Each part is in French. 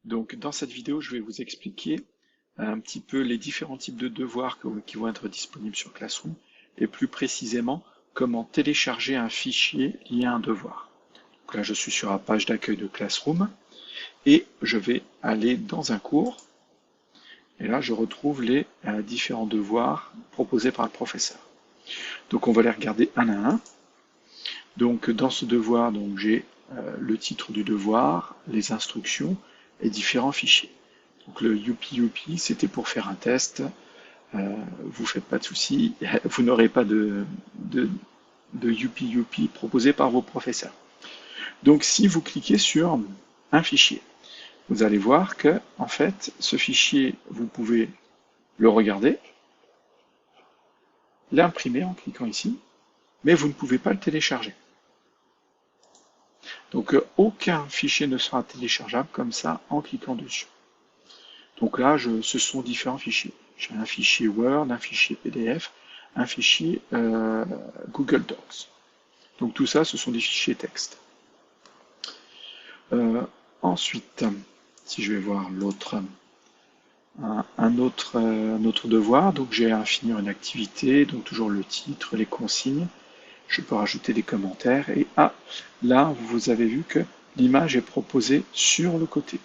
Donc dans cette vidéo, je vais vous expliquer un petit peu les différents types de devoirs qui vont être disponibles sur Classroom et plus précisément comment télécharger un fichier lié à un devoir. Donc là, je suis sur la page d'accueil de Classroom et je vais aller dans un cours et là, je retrouve les différents devoirs proposés par le professeur. Donc on va les regarder un à un. Donc dans ce devoir, j'ai le titre du devoir, les instructions et différents fichiers. Donc le youpi, c'était pour faire un test. Vous faites pas de soucis, vous n'aurez pas de youpi proposé par vos professeurs. Donc si vous cliquez sur un fichier, vous allez voir que en fait ce fichier, vous pouvez le regarder, l'imprimer en cliquant ici, mais vous ne pouvez pas le télécharger. Donc aucun fichier ne sera téléchargeable comme ça en cliquant dessus. Donc là, ce sont différents fichiers. J'ai un fichier Word, un fichier PDF, un fichier Google Docs. Donc tout ça, ce sont des fichiers texte. Ensuite, si je vais voir l'autre, un autre devoir, donc j'ai à finir une activité, donc toujours le titre, les consignes. Je peux rajouter des commentaires et là, vous avez vu que l'image est proposée sur le côté.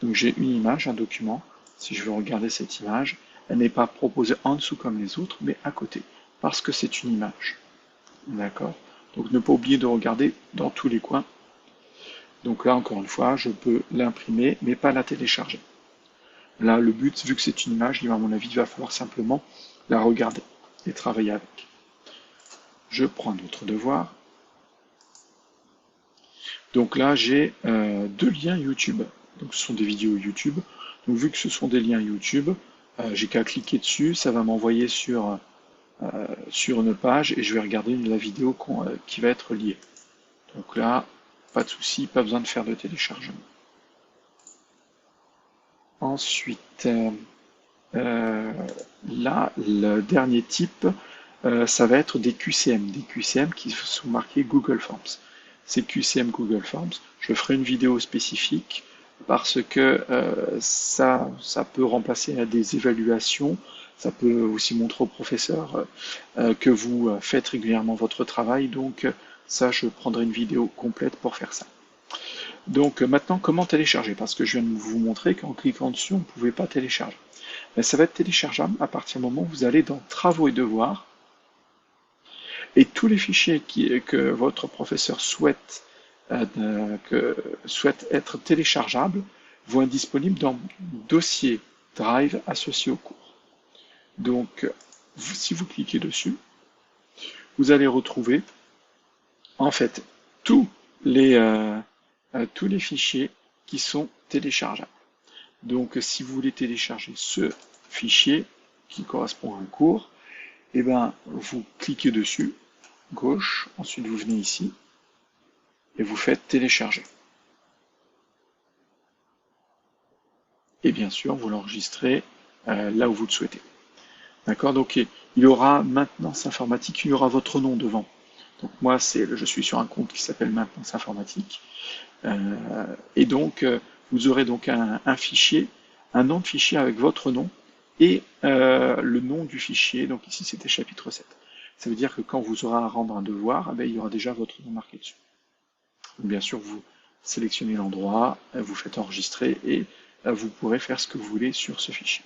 Donc j'ai une image, un document. Si je veux regarder cette image, elle n'est pas proposée en dessous comme les autres, mais à côté, parce que c'est une image. D'accord? Donc ne pas oublier de regarder dans tous les coins. Donc là, encore une fois, je peux l'imprimer, mais pas la télécharger. Là, le but, vu que c'est une image, à mon avis, il va falloir simplement la regarder et travailler avec. Je prends un autre devoir. Donc là, j'ai deux liens YouTube. Donc ce sont des vidéos YouTube. Donc vu que ce sont des liens YouTube, j'ai qu'à cliquer dessus, ça va m'envoyer sur une page et je vais regarder la vidéo qui va être liée. Donc là, pas de souci, pas besoin de faire de téléchargement. Ensuite, là, le dernier type, ça va être des QCM qui sont marqués Google Forms. Ces QCM Google Forms, je ferai une vidéo spécifique parce que ça peut remplacer des évaluations, ça peut aussi montrer au professeur que vous faites régulièrement votre travail, donc ça je prendrai une vidéo complète pour faire ça. Donc maintenant, comment télécharger? Parce que je viens de vous montrer qu'en cliquant dessus, on ne pouvait pas télécharger. Mais ça va être téléchargeable à partir du moment où vous allez dans Travaux et devoirs, et tous les fichiers que votre professeur souhaite être téléchargeables vont être disponibles dans Dossier Drive associé au cours. Donc, si vous cliquez dessus, vous allez retrouver en fait tous les fichiers qui sont téléchargeables. Donc, si vous voulez télécharger ce fichier qui correspond à un cours, eh ben, vous cliquez dessus, gauche, ensuite vous venez ici, et vous faites télécharger. Et bien sûr, vous l'enregistrez là où vous le souhaitez. D'accord? Donc, il y aura maintenance informatique, il y aura votre nom devant. Donc, moi, je suis sur un compte qui s'appelle maintenance informatique. Et donc, vous aurez donc un fichier, un nom de fichier avec votre nom et le nom du fichier. Donc, ici, c'était chapitre 7. Ça veut dire que quand vous aurez à rendre un devoir, il y aura déjà votre nom marqué dessus. Bien sûr, vous sélectionnez l'endroit, vous faites enregistrer et vous pourrez faire ce que vous voulez sur ce fichier.